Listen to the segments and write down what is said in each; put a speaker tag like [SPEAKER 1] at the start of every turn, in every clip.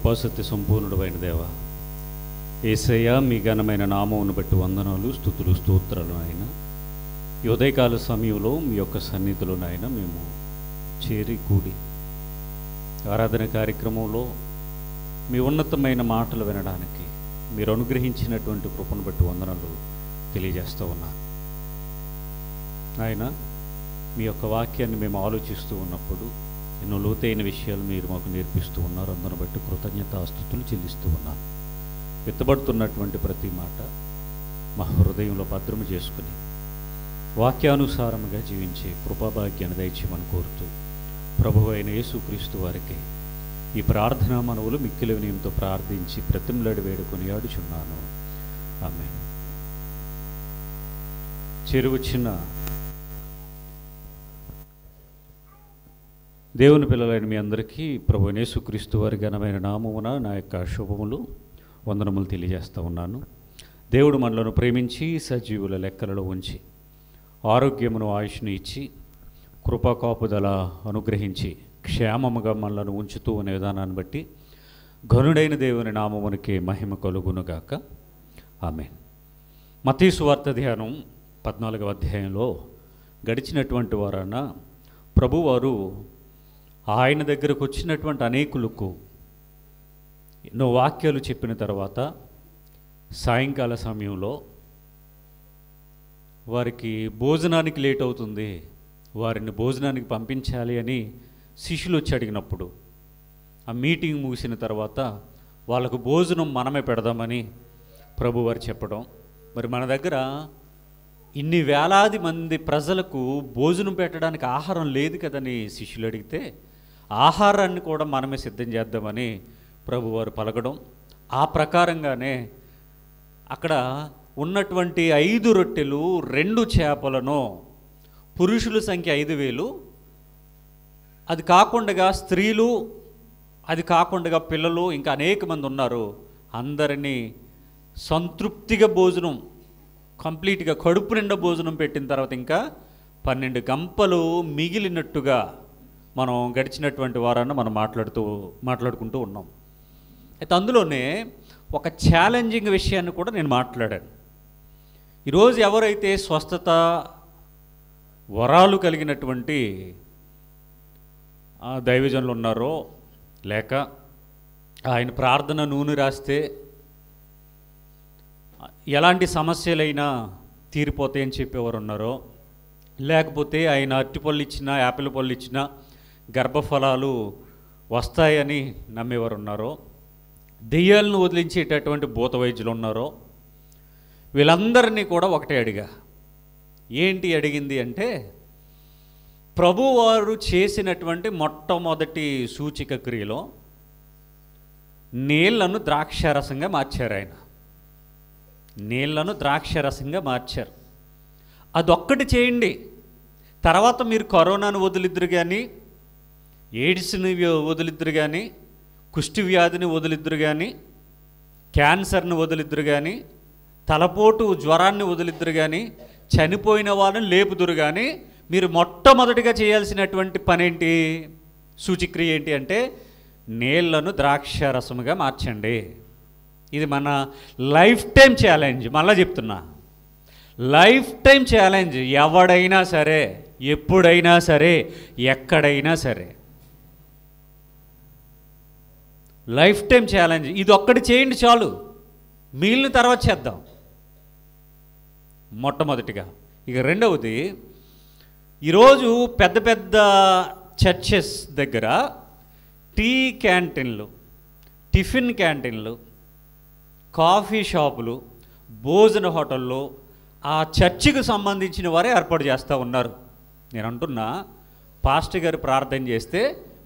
[SPEAKER 1] కృపాసత్య సంపూర్ణుడు అయిన దేవ యేసయ్య, మీ ఘనమైన నామమును బట్టి వందనాలు, స్తుతులు, స్తోత్రాలు. ఆయన ఈ ఉదయకాల సమయంలో మీ యొక్క సన్నిధిలో నాయన మేము చేరి కూడి ఆరాధన కార్యక్రమంలో మీ ఉన్నతమైన మాటలు వినడానికి మీరు అనుగ్రహించినటువంటి కృపను బట్టి వందనాలు తెలియజేస్తూ ఉన్నాను. ఆయన మీ యొక్క వాక్యాన్ని మేము ఆలోచిస్తూ ఉన్నప్పుడు ఎన్నో లోతైన విషయాలు మీరు మాకు నేర్పిస్తూ ఉన్నారు. అందరిని బట్టి కృతజ్ఞతాస్తుతులు చెల్లిస్తూ ఉన్నాను. విత్తబడుతున్నటువంటి ప్రతి మాట మా హృదయంలో భద్రము చేసుకుని వాక్యానుసారముగా జీవించే కృపాభాగ్యాన్ని దయచేయమని కోరుతూ ప్రభువు అయిన యేసుక్రీస్తు వారికి ఈ ప్రార్థనా మనవులు మిక్కిలి వినయంతో ప్రార్థించి ప్రతిమలాడి వేడుకొని ఆడుచున్నాను. ఆమేన్. చెరువచ్చిన దేవుని పిల్లలైన మీ అందరికీ ప్రభు యేసుక్రీస్తు వారి ఘనమైన నామమున నా యొక్క శుభములు, వందనములు తెలియజేస్తూ ఉన్నాను. దేవుడు మనలను ప్రేమించి సజీవుల లెక్కలలో ఉంచి ఆరోగ్యమును, ఆయుష్ను ఇచ్చి కృపాకాపుదల అనుగ్రహించి క్షేమముగా మనలను ఉంచుతూ అనే విధానాన్ని బట్టి ఘనుడైన దేవుని నామమునికి మహిమ కలుగునుగాక. ఆమేన్. మత్తయి సువార్త ధ్యానం 14వ అధ్యాయంలో గడిచినటువంటి వారాన ప్రభువారు ఆయన దగ్గరకు వచ్చినటువంటి అనేకులకు ఎన్నో వాక్యాలు చెప్పిన తర్వాత సాయంకాల సమయంలో వారికి భోజనానికి లేట్ అవుతుంది, వారిని భోజనానికి పంపించాలి అని శిష్యులు వచ్చి అడిగినప్పుడు ఆ మీటింగ్ ముగిసిన తర్వాత వాళ్ళకు భోజనం మనమే పెడదామని ప్రభువారు చెప్పడం. మరి మన దగ్గర ఇన్ని వేలాది మంది ప్రజలకు భోజనం పెట్టడానికి ఆహారం లేదు కదని శిష్యులు అడిగితే ఆహారాన్ని కూడా మనమే సిద్ధం చేద్దామని ప్రభువారు పలకడం. ఆ ప్రకారంగానే అక్కడ ఉన్నటువంటి 5 రొట్టెలు 2 చేపలను, పురుషుల సంఖ్య 5,000, అది కాకుండా స్త్రీలు, అది కాకుండా పిల్లలు, ఇంకా అనేక మంది ఉన్నారు. అందరినీ సంతృప్తిగా భోజనం, కంప్లీట్గా కడుపు నిండా భోజనం పెట్టిన తర్వాత ఇంకా 12 గంపలు మిగిలినట్టుగా మనం గడిచినటువంటి వారాన్ని మనం మాట్లాడుకుంటూ ఉన్నాం. అయితే అందులోనే ఒక ఛాలెంజింగ్ విషయాన్ని కూడా నేను మాట్లాడాను. ఈరోజు ఎవరైతే స్వస్థత వరాలు కలిగినటువంటి దైవజనులు ఉన్నారో, లేక ఆయన ప్రార్థన నూనె రాస్తే ఎలాంటి సమస్యలైనా తీరిపోతాయని చెప్పేవారు ఉన్నారో, లేకపోతే ఆయన అరటిపళ్ళు ఇచ్చినా, యాపిల్ పళ్ళు ఇచ్చినా గర్భఫలాలు వస్తాయని నమ్మేవారు ఉన్నారో, దెయ్యాలను వదిలించేటటువంటి భూత వైద్యులు ఉన్నారో, వీళ్ళందరినీ కూడా ఒకటే అడిగా. ఏంటి అడిగింది అంటే, ప్రభువారు చేసినటువంటి మొట్టమొదటి సూచిక క్రియలో నీళ్లను ద్రాక్షారసంగా మార్చారు. ఆయన నీళ్లను ద్రాక్షారసంగా మార్చారు. అదొక్కటి చేయండి, తర్వాత మీరు కరోనాను వదిలిద్దరు కానీ, ఎయిడ్స్ని వదిలిద్దరు కానీ, కుష్టి వ్యాధిని వదిలిద్దరు కానీ, క్యాన్సర్ని వదిలిద్దరు కానీ, తలపోటు జ్వరాన్ని వదిలిద్దరు కానీ, చనిపోయిన వాళ్ళని లేపుదురు కానీ, మీరు మొట్టమొదటిగా చేయాల్సినటువంటి పని ఏంటి, సూచిక్రియ ఏంటి అంటే నీళ్లను ద్రాక్షారసముగా మార్చండి. ఇది మన లైఫ్ టైం ఛాలెంజ్. మళ్ళీ చెప్తున్నా, లైఫ్ టైం ఛాలెంజ్. ఎవడైనా సరే, ఎప్పుడైనా సరే, ఎక్కడైనా సరే లైఫ్ టైం ఛాలెంజ్. ఇది ఒక్కటి చేయండి చాలు, మిగిలిన తర్వాత చేద్దాం మొట్టమొదటిగా. ఇక రెండవది, ఈరోజు పెద్ద పెద్ద చర్చెస్ దగ్గర టీ క్యాంటీన్లు, టిఫిన్ క్యాంటీన్లు, కాఫీ షాపులు, భోజన హోటల్లో ఆ చర్చికి సంబంధించిన వారే ఏర్పాటు చేస్తూ ఉన్నారు. నేను అంటున్నా, పాస్టర్ గారు ప్రార్థన చేస్తే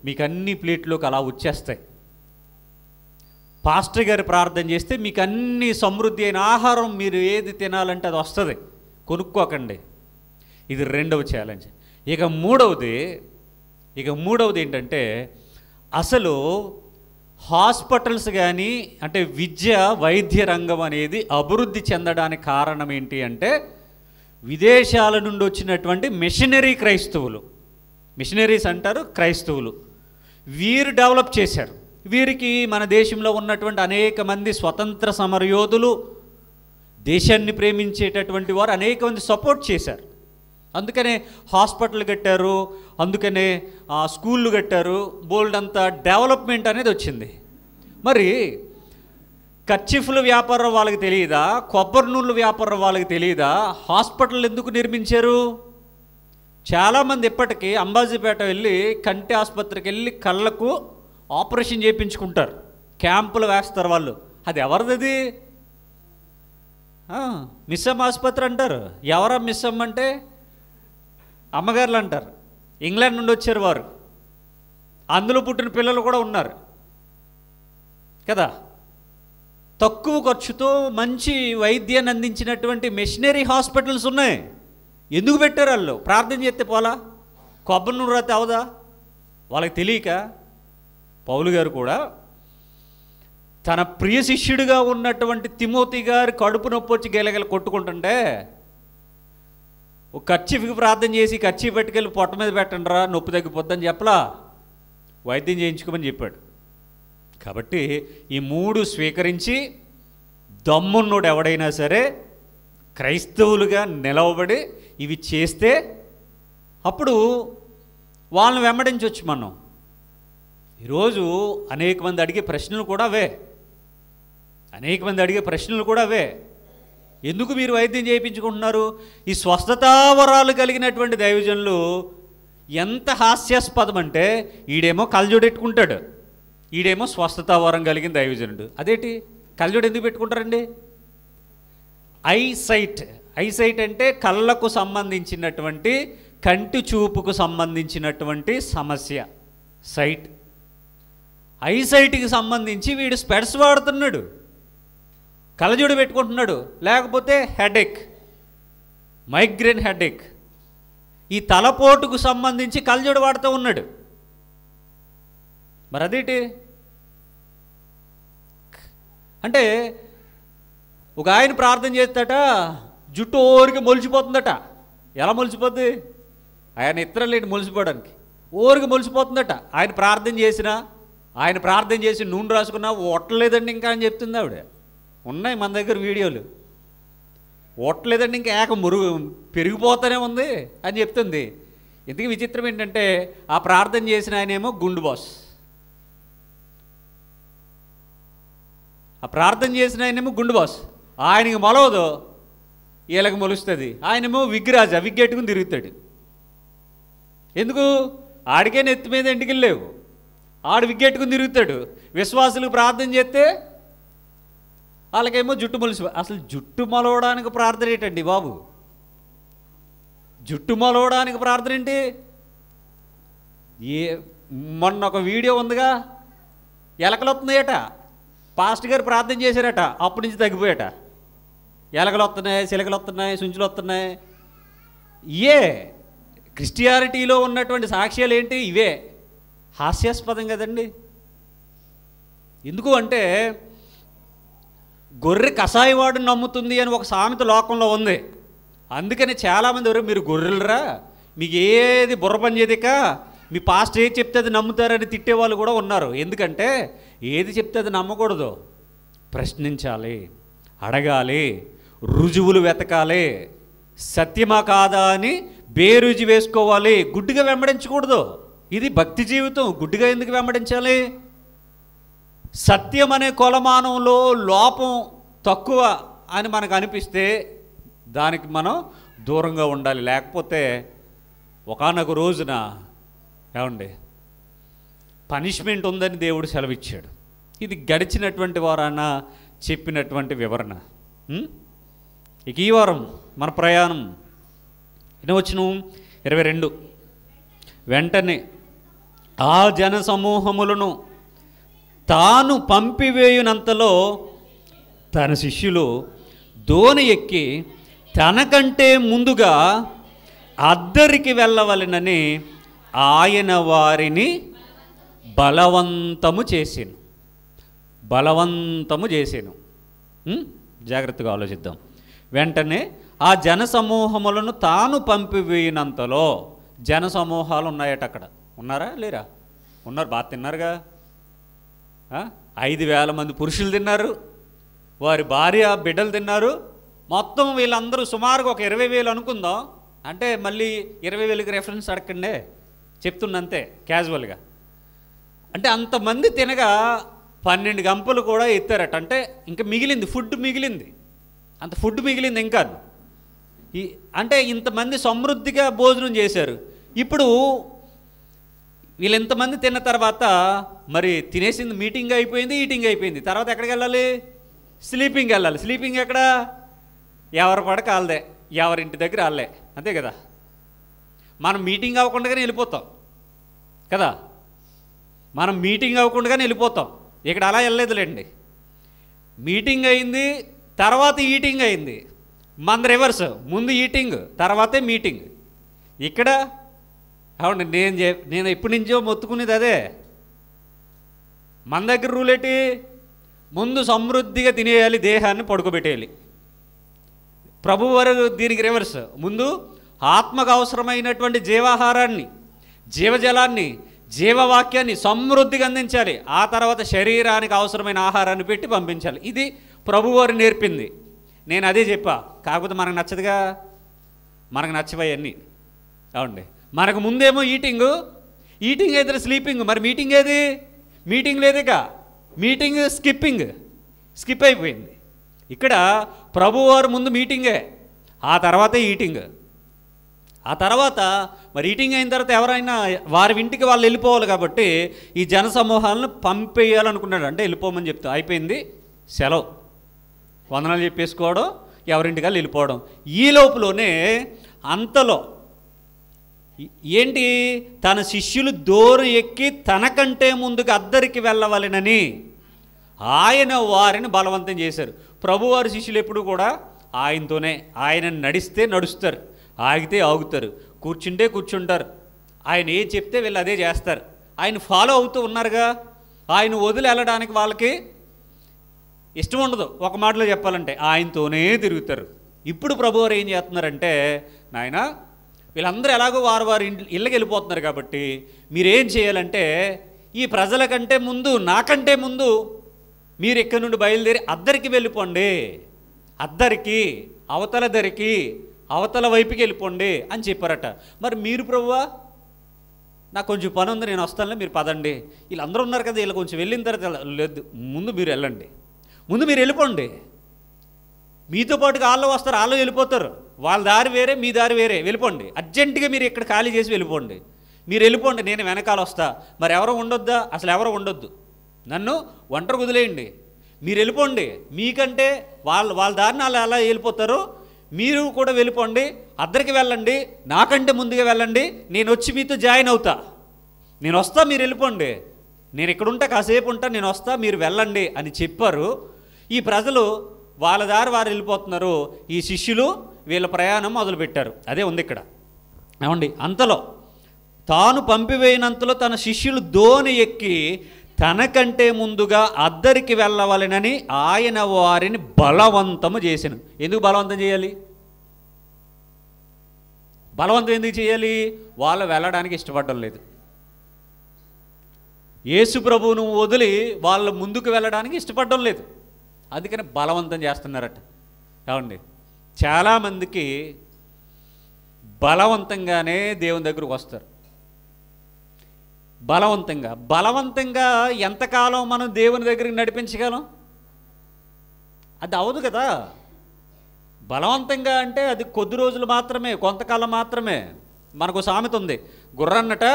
[SPEAKER 1] మీకు అన్ని ప్లేట్లోకి అలా వచ్చేస్తాయి. పాస్టర్ గారు ప్రార్థన చేస్తే మీకు అన్ని సమృద్ధి అయిన ఆహారం, మీరు ఏది తినాలంటే అది వస్తుంది, కొనుక్కోకండి. ఇది రెండవ ఛాలెంజ్. ఇక మూడవది ఏంటంటే, అసలు హాస్పిటల్స్ కానీ, అంటే విద్య వైద్య రంగం అనేది అభివృద్ధి చెందడానికి కారణం ఏంటి అంటే, విదేశాల నుండి వచ్చినటువంటి మిషనరీ క్రైస్తవులు, మిషనరీస్ అంటారు క్రైస్తవులు, వీరు డెవలప్ చేశారు. వీరికి మన దేశంలో ఉన్నటువంటి అనేక మంది స్వతంత్ర సమరయోధులు, దేశాన్ని ప్రేమించేటటువంటి వారు అనేక మంది సపోర్ట్ చేశారు. అందుకనే హాస్పిటల్ కట్టారు, అందుకనే స్కూళ్ళు కట్టారు, బోల్డ్ అంతా డెవలప్మెంట్ అనేది వచ్చింది. మరి కర్చీఫ్ల వ్యాపారం వాళ్ళకి తెలియదా? కొబ్బరి నూనెల వ్యాపారం వాళ్ళకి తెలియదా? హాస్పిటల్ ఎందుకు నిర్మించారు? చాలామంది ఇప్పటికీ అంబాజీపేట వెళ్ళి కంటి ఆసుపత్రికి వెళ్ళి కళ్ళకు ఆపరేషన్ చేయించుకుంటారు, క్యాంపులు వేస్తారు వాళ్ళు. అది ఎవరిది? మిస్సమ్మ ఆసుపత్రి అంటారు. ఎవరా మిస్సమ్మ అంటే? అమ్మగారులు అంటారు. ఇంగ్లాండ్ నుండి వచ్చారు వారు, అందులో పుట్టిన పిల్లలు కూడా ఉన్నారు కదా. తక్కువ ఖర్చుతో మంచి వైద్యాన్ని అందించినటువంటి మిషనరీ హాస్పిటల్స్ ఉన్నాయి. ఎందుకు పెట్టారు వాళ్ళు? ప్రార్థన చేస్తే పోలా? కొబ్బరి నూనె రాతే అవదా? వాళ్ళకి తెలియక పౌలు గారు కూడా తన ప్రియ శిష్యుడిగా ఉన్నటువంటి తిమోతి గారు కడుపు నొప్పి వచ్చి గెలగెల కొట్టుకుంటుంటే ఒక కర్చీఫ్కి ప్రార్థన చేసి కర్చీఫ్ పట్టుకెళ్ళి పొట్ట మీద పెట్టండి రా, నొప్పి తగ్గిపోద్దని చెప్పలా, వైద్యం చేయించుకోమని చెప్పాడు. కాబట్టి ఈ మూడు స్వీకరించి దమ్మున్నోడు ఎవడైనా సరే క్రైస్తవులుగా నిలవబడి ఇవి చేస్తే అప్పుడు వాళ్ళని వెంబడించవచ్చు మనం. ఈరోజు అనేక మంది అడిగే ప్రశ్నలు కూడా అవే. ఎందుకు మీరు వైద్యం చేయించుకుంటున్నారు? ఈ స్వస్థతావరాలు కలిగినటువంటి దైవజనులు ఎంత హాస్యాస్పదం అంటే, ఈడేమో కళ్ళజోడెట్టుకుంటాడు, ఈడేమో స్వస్థతావరం కలిగిన దైవజనుడు. అదేంటి కళ్ళజోడు ఎందుకు పెట్టుకుంటారండి? ఐసైట్ అంటే కళ్ళకు సంబంధించినటువంటి, కంటి చూపుకు సంబంధించినటువంటి సమస్య సైట్. ఐసైట్కి సంబంధించి వీడు స్పెడ్స్ వాడుతున్నాడు, కళ్ళజోడు పెట్టుకుంటున్నాడు. లేకపోతే హెడేక్, మైగ్రేన్ హెడేక్, ఈ తలపోటుకు సంబంధించి కళ్ళజోడు వాడుతూ ఉన్నాడు. మరి అదేంటి అంటే, ఒక ఆయన ప్రార్థన చేస్తాట, జుట్టు ఓరికి మొలిచిపోతుందట. ఎలా మొలిచిపోద్ది? ఆయన ఇతరం లేని మొలిచిపోవడానికి ఓరికి మొలిచిపోతుందట. ఆయన ప్రార్థన చేసి నూనె రాసుకున్నా ఒట్టలేదండి ఇంకా అని చెప్తుంది ఆవిడ. ఉన్నాయి మన దగ్గర వీడియోలు. ఒట్టలేదండి ఇంకా పెరిగిపోతూనే ఉంది అని చెప్తుంది. ఇంతకీ విచిత్రం ఏంటంటే, ఆ ప్రార్థన చేసిన ఆయనేమో గుండు బాస్, ఆయనకి మొలవదు, వీళ్ళకి మొలుస్తుంది. ఆయనేమో విగ్రాజ విగ్గెట్టుకుని తిరుగుతాడు. ఎందుకు? ఆడికే నెత్తి మీద ఎంటికలు లేవు, ఆడు విగ్గెట్టుకుని తిరుగుతాడు. విశ్వాసులకు ప్రార్థన చేస్తే వాళ్ళకేమో జుట్టు మొలిసి. అసలు జుట్టు మొలవడానికి ప్రార్థన ఏంటండి బాబు? జుట్టు మొలవడానికి ప్రార్థన ఏంటి? మొన్న ఒక వీడియో ఉందిగా, ఎలకలు వస్తున్నాయట, పాస్టర్ గారు ప్రార్థన చేశారట, అప్పటి నుంచి తగ్గిపోయాట. ఎలకలు వస్తున్నాయి, చిలకలు వస్తున్నాయి, సుంచులు వస్తున్నాయి. క్రిస్టియానిటీలో ఉన్నటువంటి సాక్ష్యాలు ఏంటి? ఇవే. హాస్యాస్పదం కదండి. ఎందుకు అంటే, గొర్రె కషాయవాడు నమ్ముతుంది అని ఒక సామెత లోకంలో ఉంది. అందుకని చాలామంది ఎవరు మీరు గొర్రెలరా, మీకు ఏది బుర్ర పని చేయక మీ పాస్ట్ ఏది చెప్తే అది నమ్ముతారని తిట్టేవాళ్ళు కూడా ఉన్నారు. ఎందుకంటే ఏది చెప్తే అది నమ్మకూడదు, ప్రశ్నించాలి, అడగాలి, రుజువులు వెతకాలి, సత్యమా కాదా అని బేరుజు వేసుకోవాలి. గుడ్డిగా వెంబడించకూడదు. ఇది భక్తి జీవితం. గుడ్డిగా ఎందుకు వెంబడించాలి? సత్యం అనే కొలమానంలో లోపం తక్కువ అని మనకు అనిపిస్తే దానికి మనం దూరంగా ఉండాలి. లేకపోతే ఒకానొక రోజున ఏమండి పనిష్మెంట్ ఉందని దేవుడు సెలవిచ్చాడు. ఇది గడిచినటువంటి వారాన చెప్పినటువంటి వివరణ. ఇక ఈ వారం మన ప్రయాణం వచనం 22. వెంటనే ఆ జన సమూహములను తాను పంపివేయునంతలో తన శిష్యులు దోణి ఎక్కి తనకంటే ముందుగా అద్దరికి వెళ్ళవలెనని ఆయన వారిని బలవంతము చేసాను. జాగ్రత్తగా ఆలోచిద్దాం. వెంటనే ఆ జన సమూహములను తాను పంపివేయినంతలో, జన సమూహాలు ఉన్నాయట అక్కడ. ఉన్నారా లేరా? ఉన్నారు. బాగా తిన్నారుగా. 5,000 మంది పురుషులు తిన్నారు, వారి భార్య బిడ్డలు తిన్నారు. మొత్తం వీళ్ళందరూ సుమారుగా ఒక 20,000 అనుకుందాం. అంటే మళ్ళీ 20,000కి రెఫరెన్స్ అడగండి, చెప్తున్నంతే క్యాజువల్గా. అంటే అంతమంది తినగా 12 గంపలు కూడా ఎత్తారట. అంటే ఇంకా మిగిలింది, ఫుడ్ మిగిలింది, అంత ఫుడ్ మిగిలింది ఇంకా. అంటే ఇంతమంది సమృద్ధిగా భోజనం చేశారు. ఇప్పుడు వీళ్ళు ఎంతమంది తిన్న తర్వాత మరి తినేసింది, మీటింగ్ అయిపోయింది, ఈటింగ్ అయిపోయింది. తర్వాత ఎక్కడికి వెళ్ళాలి? స్లీపింగ్కి వెళ్ళాలి. స్లీపింగ్ ఎక్కడ? ఎవరి పడక వాళ్ళదే, ఎవరింటి దగ్గర వాళ్ళే, అంతే కదా. మనం మీటింగ్ అవ్వకుండానే వెళ్ళిపోతాం కదా, మనం మీటింగ్ అవ్వకుండానే వెళ్ళిపోతాం. ఇక్కడ అలా వెళ్ళలేదులేండి. మీటింగ్ అయింది, తర్వాత ఈటింగ్ అయింది. మన రివర్స్, ముందు ఈటింగ్ తర్వాతే మీటింగ్. ఇక్కడ అవును, నేను ఎప్పటి నుంచో మొత్తుకునేది అదే. మన దగ్గర రూల్ ఏంటి? ముందు సమృద్ధిగా తినేయాలి, దేహాన్ని పడుకోబెట్టేయాలి. ప్రభువారు దీనికి రివర్స్, ముందు ఆత్మకు అవసరమైనటువంటి జీవాహారాన్ని, జీవజలాన్ని, జీవవాక్యాన్ని సమృద్ధిగా అందించాలి. ఆ తర్వాత శరీరానికి అవసరమైన ఆహారాన్ని పెట్టి పంపించాలి. ఇది ప్రభువారు నేర్పింది. నేను అదే చెప్పా. కాకపోతే మనకు నచ్చదుగా, మనకు నచ్చవన్నీ. అవునండి, మనకు ముందేమో ఈటింగ్ అయితే స్లీపింగ్. మరి మీటింగ్ ఏది? మీటింగ్ లేదుగా, మీటింగ్ స్కిప్ అయిపోయింది. ఇక్కడ ప్రభువారు ముందు మీటింగే, ఆ తర్వాతే ఈటింగ్. ఆ తర్వాత మరి ఈటింగ్ అయిన తర్వాత ఎవరైనా వారి ఇంటికి వాళ్ళు వెళ్ళిపోవాలి కాబట్టి ఈ జన సమూహాలను పంపేయాలనుకున్నాడు. అంటే వెళ్ళిపోమని చెప్తా, అయిపోయింది సెలవు, వందనాలు చెప్పేసుకోవడం, ఎవరింటికి వాళ్ళు వెళ్ళిపోవడం. ఈ లోపులోనే అంతలో ఏంటి, తన శిష్యులు దూరం ఎక్కి తనకంటే ముందుగా అద్దరికి వెళ్ళవలెనని ఆయన వారిని బలవంతం చేశారు. ప్రభువారి శిష్యులు ఎప్పుడు కూడా ఆయనతోనే, ఆయన నడిస్తే నడుస్తారు, ఆగితే ఆగుతారు, కూర్చుంటే కూర్చుంటారు. ఆయన ఏం చెప్తే వీళ్ళు అదే చేస్తారు. ఆయన ఫాలో అవుతూ ఉన్నారుగా. ఆయన వదిలి వెళ్ళడానికి వాళ్ళకి ఇష్టం ఉండదు. ఒక మాటలో చెప్పాలంటే ఆయనతోనే తిరుగుతారు. ఇప్పుడు ప్రభువారు ఏం చేస్తున్నారంటే, నాయన వీళ్ళందరూ ఎలాగో వారి ఇళ్ళకి వెళ్ళిపోతున్నారు కాబట్టి మీరేం చేయాలంటే, ఈ ప్రజల కంటే ముందు, నాకంటే ముందు మీరు ఇక్కడి నుండి బయలుదేరి అద్దరికి వెళ్ళిపోండి, అద్దరికి, అవతల దరికి, అవతల వైపుకి వెళ్ళిపోండి అని చెప్పారట. మరి మీరు ప్రభువా, నాకు కొంచెం పని ఉంది, నేను వస్తానులే, మీరు పదండి. వీళ్ళందరూ ఉన్నారు కదా, వీళ్ళు కొంచెం వెళ్ళిన తర్వాత, లేదు ముందు మీరు వెళ్ళండి, ముందు మీరు వెళ్ళిపోండి. మీతో పాటుగా వాళ్ళు వస్తారు, వాళ్ళు వెళ్ళిపోతారు. వాళ్ళ దారి వేరే, మీ దారి వేరే, వెళ్ళిపోండి. అర్జెంటుగా మీరు ఇక్కడ ఖాళీ చేసి వెళ్ళిపోండి. మీరు వెళ్ళిపోండి, నేను వెనకాల వస్తా. మరి ఎవరో ఉండొద్దా? అసలు ఎవరో ఉండొద్దు, నన్ను ఒంటరి వదిలేయండి, మీరు వెళ్ళిపోండి. మీకంటే వాళ్ళ దారిని వాళ్ళు అలా వెళ్ళిపోతారు, మీరు కూడా వెళ్ళిపోండి, అద్దరికి వెళ్ళండి, నాకంటే ముందుగా వెళ్ళండి, నేను వచ్చి మీతో జాయిన్ అవుతా, నేను వస్తా, మీరు వెళ్ళిపోండి, నేను ఇక్కడ ఉంటా, కాసేపు ఉంటా, నేను వస్తా, మీరు వెళ్ళండి అని చెప్పారు. ఈ ప్రజలు వాళ్ళ దారి వారు వెళ్ళిపోతున్నారు. ఈ శిష్యులు వీళ్ళ ప్రయాణం మొదలుపెట్టారు. అదే ఉంది ఇక్కడ. ఏమండి, అంతలో తాను పంపివేయినంతలో తన శిష్యులు దోణి ఎక్కి తనకంటే ముందుగా అద్దరికి వెళ్ళవలెనని ఆయన వారిని బలవంతము చేసెను. ఎందుకు బలవంతం చేయాలి? బలవంతం ఎందుకు చేయాలి? వాళ్ళు వెళ్ళడానికి ఇష్టపడడం లేదు. యేసు ప్రభువును వదిలి వాళ్ళు ముందుకు వెళ్ళడానికి ఇష్టపడడం లేదు, అందుకని బలవంతం చేస్తున్నారట. ఏమండి, చాలామందికి బలవంతంగానే దేవుని దగ్గరకు వస్తారు. బలవంతంగా ఎంతకాలం మనం దేవుని దగ్గరికి నడిపించగలం? అది అవదు కదా. బలవంతంగా అంటే అది కొద్ది రోజులు మాత్రమే, కొంతకాలం మాత్రమే. మనకు సామెత ఉంది, గుర్రన్నట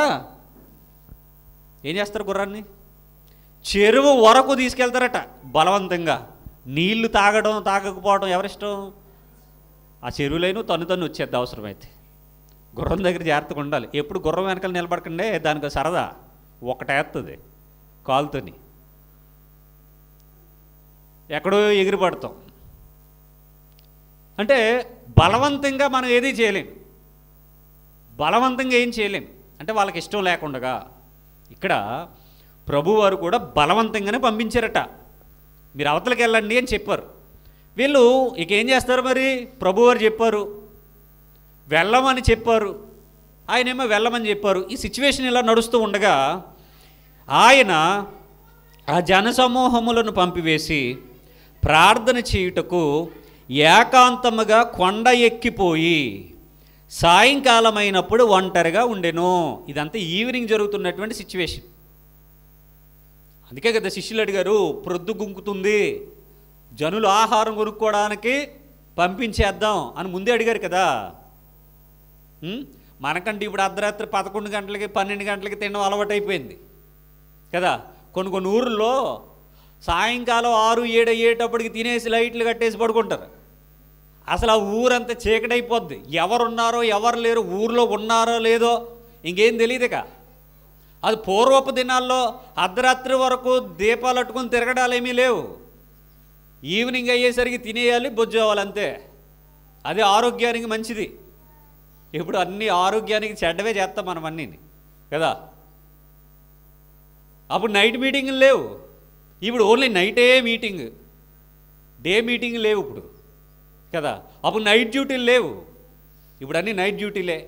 [SPEAKER 1] ఏం చేస్తారు? గుర్రాన్ని చెరువు వరకు తీసుకెళ్తారట బలవంతంగా. నీళ్లు తాగకపోవడం ఎవరిష్టం? ఆ చెరువులైన తను వచ్చేద్ది అవసరమైతే. గుర్రం దగ్గర జాగ్రత్తగా ఉండాలి. ఎప్పుడు గుర్రం వెనకాల నిలబడకండే, దానికి సరదా ఒకటేస్తుంది కాలుతోని, ఎక్కడో ఎగిరి పడతాం. అంటే బలవంతంగా మనం ఏదీ చేయలేం, బలవంతంగా ఏం చేయలేం. అంటే వాళ్ళకి ఇష్టం లేకుండా. ఇక్కడ ప్రభువారు కూడా బలవంతంగానే పంపించారట. మీరు అవతలకి వెళ్ళండి అని చెప్పారు. వీళ్ళు ఇక ఏం చేస్తారు మరి? ప్రభువారు చెప్పారు వెళ్ళమని చెప్పారు, ఆయనేమో వెళ్ళమని చెప్పారు. ఈ సిచ్యువేషన్ ఇలా నడుస్తూ ఉండగా ఆయన ఆ జనసమూహములను పంపివేసి ప్రార్థన చేయుటకు ఏకాంతముగా కొండ ఎక్కిపోయి సాయంకాలమైనప్పుడు ఒంటరిగా ఉండెను. ఇదంతా ఈవినింగ్ జరుగుతున్నటువంటి సిచ్యువేషన్. అందుకే కదా శిష్యులు అడిగారు, ప్రొద్దు గుంకుతుంది, జనులు ఆహారం కొనుక్కోవడానికి పంపించేద్దాం అని ముందే అడిగారు కదా. మనకంటే ఇప్పుడు అర్ధరాత్రి 11 గంటలకి 12 గంటలకి తినడం అలవాటు అయిపోయింది కదా. కొన్ని ఊర్లో సాయంకాలం 6, 7 అయ్యేటప్పటికి తినేసి లైట్లు కట్టేసి పడుకుంటారు. అసలు ఆ ఊరంతా చీకటైపోద్ది. ఎవరున్నారో ఎవరు లేరు, ఊర్లో ఉన్నారో లేదో ఇంకేం తెలియదుక. అది పూర్వపు దినాల్లో అర్ధరాత్రి వరకు దీపాలు అట్టుకుని తిరగడాలు ఏమీ లేవు. ఈవినింగ్ అయ్యేసరికి తినేయాలి, బొజ్జోవాలి అంతే. అది ఆరోగ్యానికి మంచిది. ఇప్పుడు అన్నీ ఆరోగ్యానికి చెడ్డవే చేస్తాం మనం అన్నీ కదా. అప్పుడు నైట్ మీటింగులు లేవు, ఇప్పుడు ఓన్లీ నైటే మీటింగ్, డే మీటింగ్ లేవు ఇప్పుడు కదా. అప్పుడు నైట్ డ్యూటీలు లేవు, ఇప్పుడు అన్నీ నైట్ డ్యూటీలే.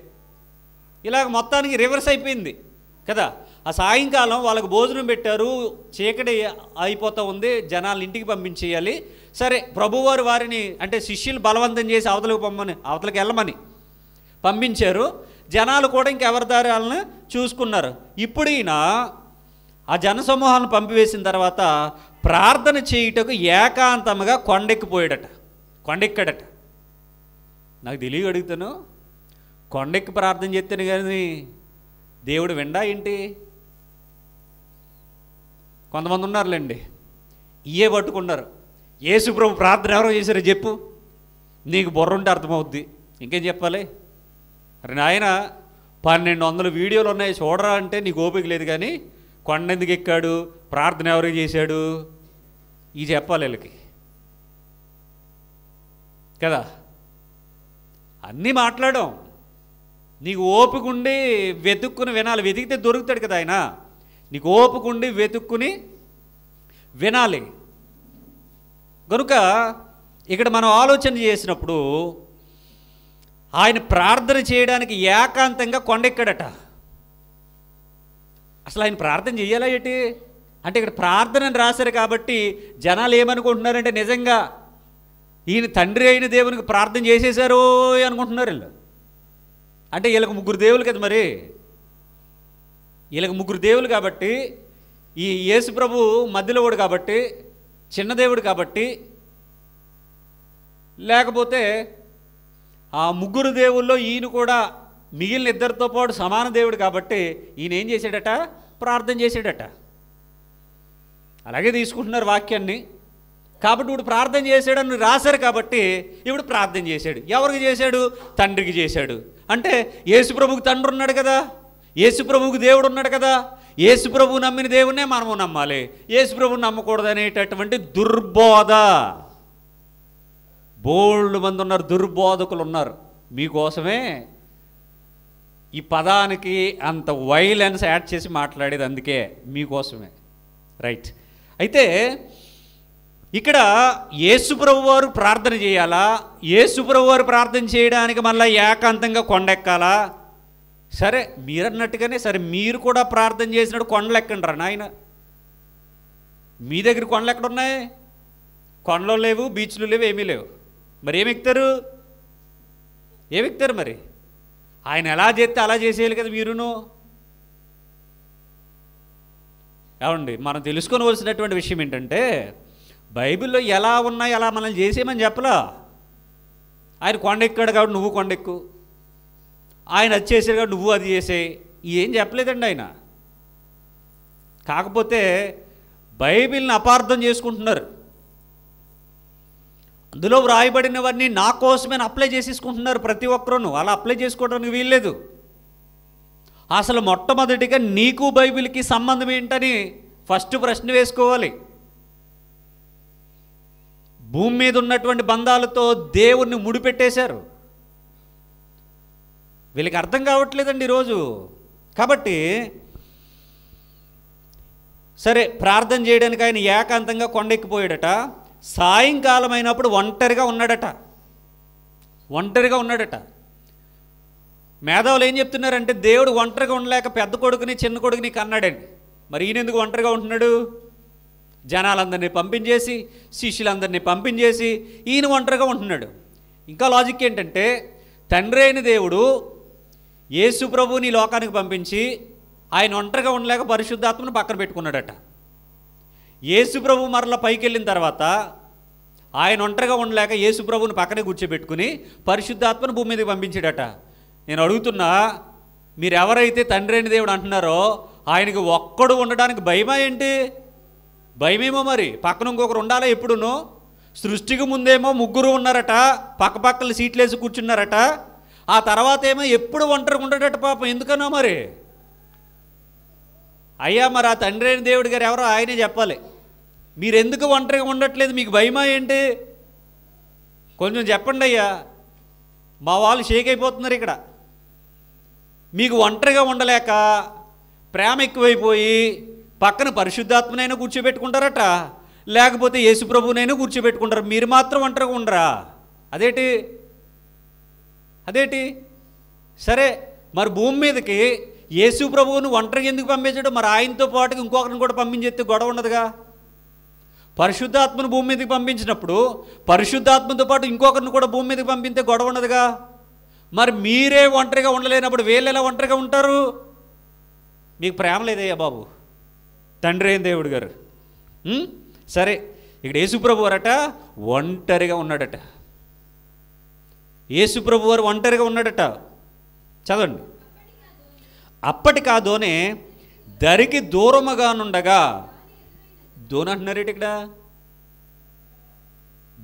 [SPEAKER 1] ఇలాగ మొత్తానికి రివర్స్ అయిపోయింది కదా. ఆ సాయంకాలం వాళ్ళకు భోజనం పెట్టారు, చీకటి అయిపోతూ ఉంది, జనాలు ఇంటికి పంపించేయాలి. సరే, ప్రభువారు వారిని అంటే శిష్యులు బలవంతం చేసి అవతలకి వెళ్ళమని పంపించారు. జనాలు కూడా ఇంకెవరి దారాలను చూసుకున్నారు. ఇప్పుడు ఈయన ఆ జనసమూహాలను పంపివేసిన తర్వాత ప్రార్థన చేయుటకు ఏకాంతముగా కొండెక్కాడట. నాకు తెలియ అడుగుతాను, కొండెక్కి ప్రార్థన చేస్తాను కానీ దేవుడు విండా ఏంటి? కొంతమంది ఉన్నారులేండి, ఇయే పట్టుకున్నారు. యేసు ప్రభు ప్రార్థన ఎవరో చేశారో చెప్పు, నీకు బుర్ర ఉంటే అర్థమవుద్ది, ఇంకేం చెప్పాలి? అరే నాయన 1200 వీడియోలు ఉన్నాయి చూడరా అంటే నీకు ఓపిక లేదు, కానీ కొండ ఎందుకు ఎక్కాడు, ప్రార్థన ఎవరికి చేశాడు, ఇది చెప్పాలి వీళ్ళకి కదా. అన్నీ మాట్లాడాం, నీకు ఓపిక ఉండి వెతుక్కుని వినాలి. వెతికితే దొరుకుతాడు కదా ఆయన. నీకు ఓపిక ఉండి వెతుక్కుని వినాలి. కనుక ఇక్కడ మనం ఆలోచన చేసినప్పుడు ఆయన ప్రార్థన చేయడానికి ఏకాంతంగా కొండెక్కాడట. అసలు ఆయన ప్రార్థన చేయాలా ఏంటి అంటే, ఇక్కడ ప్రార్థనని రాశారు కాబట్టి జనాలు ఏమనుకుంటున్నారంటే నిజంగా ఈయన తండ్రి అయిన దేవునికి ప్రార్థన చేసేశారో అనుకుంటున్నారు వీళ్ళు. అంటే వీళ్ళకి 3 దేవులు కదా, మరి వీళ్ళకి 3 దేవులు కాబట్టి ఈ యేసు ప్రభు మధ్యలో వాడు కాబట్టి, చిన్న దేవుడు కాబట్టి, లేకపోతే ఆ 3 దేవుల్లో ఈయన కూడా మిగిలిన 2తో పాటు సమాన దేవుడు కాబట్టి ఈయన ఏం చేశాడట, ప్రార్థన చేశాడట. అలాగే తీసుకుంటున్నారు వాక్యాన్ని. కాబట్టి ఇప్పుడు ప్రార్థన చేశాడని రాశారు కాబట్టి ఇప్పుడు ప్రార్థన చేశాడు. ఎవరికి చేశాడు? తండ్రికి చేశాడు. అంటే యేసుప్రభుకి తండ్రి ఉన్నాడు కదా, యేసుప్రభుకి దేవుడు ఉన్నాడు కదా. యేసుప్రభు నమ్మిన దేవుణ్ణే మనము నమ్మాలి, యేసుప్రభుని నమ్మకూడదు అనేటటువంటి దుర్బోధ. బోల్డ్ మంది ఉన్నారు, దుర్బోధకులు ఉన్నారు. మీకోసమే ఈ పదానికి అంత వైలెన్స్ యాడ్ చేసి మాట్లాడేది, అందుకే మీకోసమే. రైట్. అయితే ఇక్కడ యేసుప్రభు వారు ప్రార్థన చేయాలా? యేసుప్రభు వారు ప్రార్థన చేయడానికి మళ్ళీ ఏకాంతంగా కొండెక్కాలా? సరే, మీరన్నట్టుగానే సరే, మీరు కూడా ప్రార్థన చేసినట్టు కొండలు ఎక్కండి రా నాయన. మీ దగ్గర కొండలు ఎక్కడున్నాయి? కొండలు లేవు, బీచ్లు లేవు, ఏమీ లేవు. మరి ఏమెక్తారు? మరి ఆయన ఎలా చేస్తే అలా చేసేయాలి కదా మీరును. ఏమండి, మనం తెలుసుకోవలసినటువంటి విషయం ఏంటంటే, బైబిల్లో ఎలా ఉన్నాయి అలా మనల్ని చేసేయమని చెప్పలా. ఆయన కొండెక్కాడు కాబట్టి నువ్వు కొండెక్కు, ఆయన అది చేసాడు కాబట్టి నువ్వు అది చేసేయి, ఏం చెప్పలేదండి ఆయన. కాకపోతే బైబిల్ని అపార్థం చేసుకుంటున్నారు. అందులో వ్రాయబడినవన్నీ నా కోసమే అప్లై చేసేసుకుంటున్నారు ప్రతి ఒక్కరూ. అలా అప్లై చేసుకోవడానికి వీల్లేదు. అసలు మొట్టమొదటిగా నీకు బైబిల్కి సంబంధం ఏంటని ఫస్ట్ ప్రశ్న వేసుకోవాలి. భూమి మీద ఉన్నటువంటి బంధాలతో దేవుణ్ణి ముడిపెట్టేశారు. వీళ్ళకి అర్థం కావట్లేదండి ఈరోజు. కాబట్టి సరే, ప్రార్థన చేయడానికి ఆయన ఏకాంతంగా కొండెక్కిపోయాడట. సాయంకాలం అయినప్పుడు ఒంటరిగా ఉన్నాడట. మేధావులు ఏం చెప్తున్నారంటే, దేవుడు ఒంటరిగా ఉండలేక పెద్ద కొడుకుని చిన్న కొడుకుని కన్నాడండి. మరి ఈయన ఎందుకు ఒంటరిగా ఉంటున్నాడు? జనాలందరినీ పంపించేసి, శిష్యులందరినీ పంపించేసి ఈయన ఒంటరిగా ఉంటున్నాడు. ఇంకా లాజిక్ ఏంటంటే, తండ్రి అయిన దేవుడు యేసు ప్రభువుని లోకానికి పంపించి ఆయన ఒంటరిగా ఉండలేక పరిశుద్ధాత్మను పక్కన పెట్టుకున్నాడట. యేసు ప్రభు మరలా పైకి వెళ్ళిన తర్వాత ఆయన ఒంటరిగా ఉండలేక యేసు ప్రభువుని పక్కనే కూర్చోబెట్టుకుని పరిశుద్ధాత్మను భూమి మీదకి పంపించాడట. నేను అడుగుతున్నా, మీరు ఎవరైతే తండ్రి అయిన దేవుడు అంటున్నారో ఆయనకి ఒక్కడు ఉండడానికి భయమా ఏంటి? భయమేమో మరి. పక్కన ఇంకొకరు ఉండాలా ఎప్పుడునో? సృష్టికి ముందేమో ముగ్గురు ఉన్నారట, పక్కపక్కల సీట్లు వేసి కూర్చున్నారట. ఆ తర్వాత ఏమో ఎప్పుడు ఒంటరిగా ఉండడట పాపం. ఎందుకనో మరి. అయ్యా మరి ఆ తండ్రి అయిన దేవుడు గారు ఎవరో ఆయనే చెప్పాలి. మీరు ఎందుకు ఒంటరిగా ఉండట్లేదు? మీకు భయమా ఏంటి? కొంచెం చెప్పండి అయ్యా. మా వాళ్ళు షేక్ అయిపోతున్నారు ఇక్కడ. మీకు ఒంటరిగా ఉండలేక ప్రేమ ఎక్కువైపోయి పక్కన పరిశుద్ధాత్మనైనా కూర్చోబెట్టుకుంటారట, లేకపోతే యేసు ప్రభువునైనా కూర్చోబెట్టుకుంటారు. మీరు మాత్రం ఒంటరిగా ఉండరా? అదేటి? సరే, మరి భూమి మీదకి యేసు ప్రభువును ఒంటరిగా ఎందుకు పంపించడం? మరి ఆయనతో పాటుగా ఇంకొకరిని కూడా పంపించేస్తే గొడవ ఉండదుగా. పరిశుద్ధాత్మను భూమి మీదకి పంపించినప్పుడు పరిశుద్ధాత్మతో పాటు ఇంకొకరిని కూడా భూమి మీదకి పంపిస్తే గొడవ ఉండదుగా. మరి మీరే ఒంటరిగా ఉండలేనప్పుడు వీళ్ళు ఎలా ఒంటరిగా ఉంటారు? మీకు ప్రేమ లేదయ్యా బాబు, తండ్రి అయిన దేవుడు గారు. సరే, ఇక్కడ యేసుప్రభు వారట ఒంటరిగా ఉన్నాడట. యేసుప్రభు వారు ఒంటరిగా ఉన్నాడట. చదవండి. అప్పటి కాదోనే దరికి దూరముగా నుండగా. ధోని అంటున్నారేటి ఇక్కడ?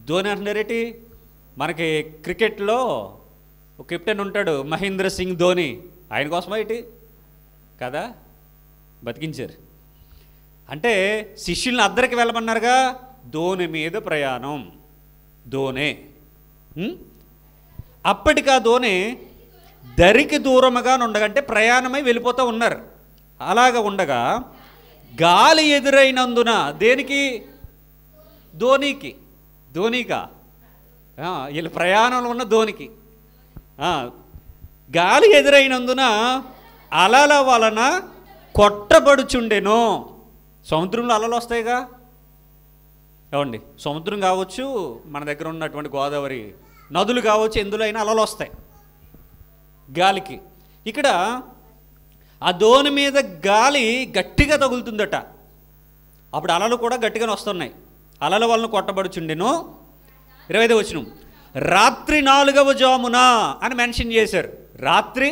[SPEAKER 1] ధోని అంటున్నారేటి? మనకి క్రికెట్లో ఒక కెప్టెన్ ఉంటాడు, మహేంద్ర సింగ్ ధోని. ఆయన కోసమా ఇటీ కదా బతికించారు. అంటే శిష్యుల్ని అద్దరికి వెళ్ళమన్నారుగా. ధోని మీద ప్రయాణం. ధోనే. అప్పటికా ధోని దరికి దూరముగా ఉండగా, అంటే ప్రయాణమై వెళ్ళిపోతూ ఉన్నారు. అలాగ ఉండగా గాలి ఎదురైనందున, దేనికి? ధోనికా వీళ్ళ ప్రయాణంలో ఉన్న ధోనికి గాలి ఎదురైనందున అలల వలన కొట్టబడుచుండెను. సముద్రంలో అలలు వస్తాయిగా. ఏమండి, సముద్రం కావచ్చు, మన దగ్గర ఉన్నటువంటి గోదావరి నదులు కావచ్చు, ఎందులో అయినా అలలు వస్తాయి గాలికి. ఇక్కడ ఆ ధోని మీద గాలి గట్టిగా తగులుతుందట. అప్పుడు అలలు కూడా గట్టిగానే వస్తున్నాయి. అలల వలన కొట్టబడుచుండెను. 25వ వచనం, రాత్రి 4వ జామున అని మెన్షన్ చేశారు. రాత్రి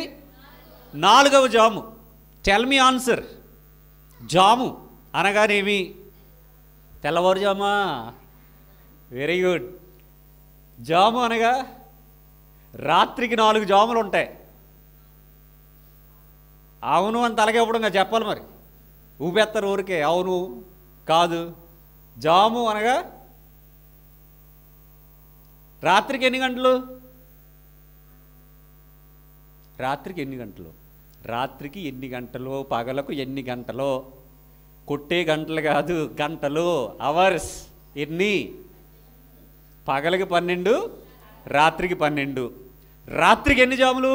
[SPEAKER 1] 4వ జాము. Tell me answer. జాము అనగానేమి? తెల్లవారుజామా? Very good. జాము అనగా రాత్రికి 4 జాములు ఉంటాయి. అవును అని తలకెప్పడంగా చెప్పాలి మరి. ఊపేస్తారు ఊరికే. అవును కాదు. జాము అనగా రాత్రికి ఎన్ని గంటలు? రాత్రికి ఎన్ని గంటలు? రాత్రికి ఎన్ని గంటలు? పగలకు ఎన్ని గంటలు? కొట్టే గంటలు కాదు, గంటలు, అవర్స్. ఎన్ని? పగలకి 12, రాత్రికి 12. రాత్రికి ఎన్ని జాములు?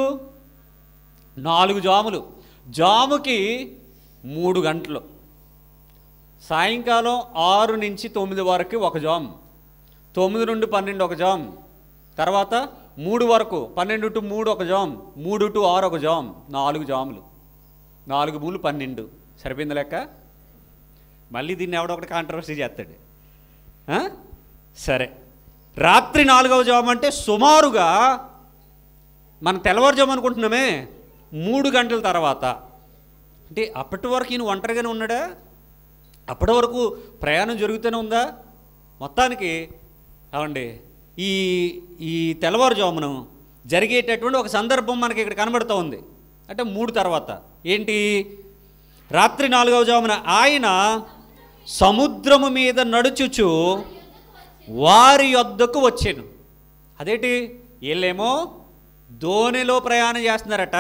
[SPEAKER 1] 4 జాములు. జాముకి 3 గంటలు. సాయంకాలం 6 నుంచి 9 వరకు 1 జాము, 9 నుండి 12 1 జాము, తర్వాత 3 వరకు 12 టు 3 1 జాము, 3 టు 6 1 జాము, 4 జాములు. 4 3 12. సరిపోయింది లెక్క? మళ్ళీ దీన్ని ఎవడొకటి కాంట్రవర్సీ చేస్తాడు. సరే, రాత్రి 4వ జాము అంటే సుమారుగా మనం తెల్లవారుజాము అనుకుంటున్నామే 3 గంటల తర్వాత. అంటే అప్పటి వరకు ఈయన ఒంటరిగానే ఉన్నాడా? అప్పటి వరకు ప్రయాణం జరుగుతూనే ఉందా? మొత్తానికి అవండి ఈ తెల్లవారుజామును జరిగేటటువంటి ఒక సందర్భం మనకి ఇక్కడ కనబడుతూ ఉంది. అంటే 3 తర్వాత ఏంటి? రాత్రి 4వ జామున ఆయన సముద్రము మీద నడుచుచు వారి యొద్దకు వచ్చాను. అదేంటి? వీళ్ళేమో ధోనిలో ప్రయాణం చేస్తున్నారట,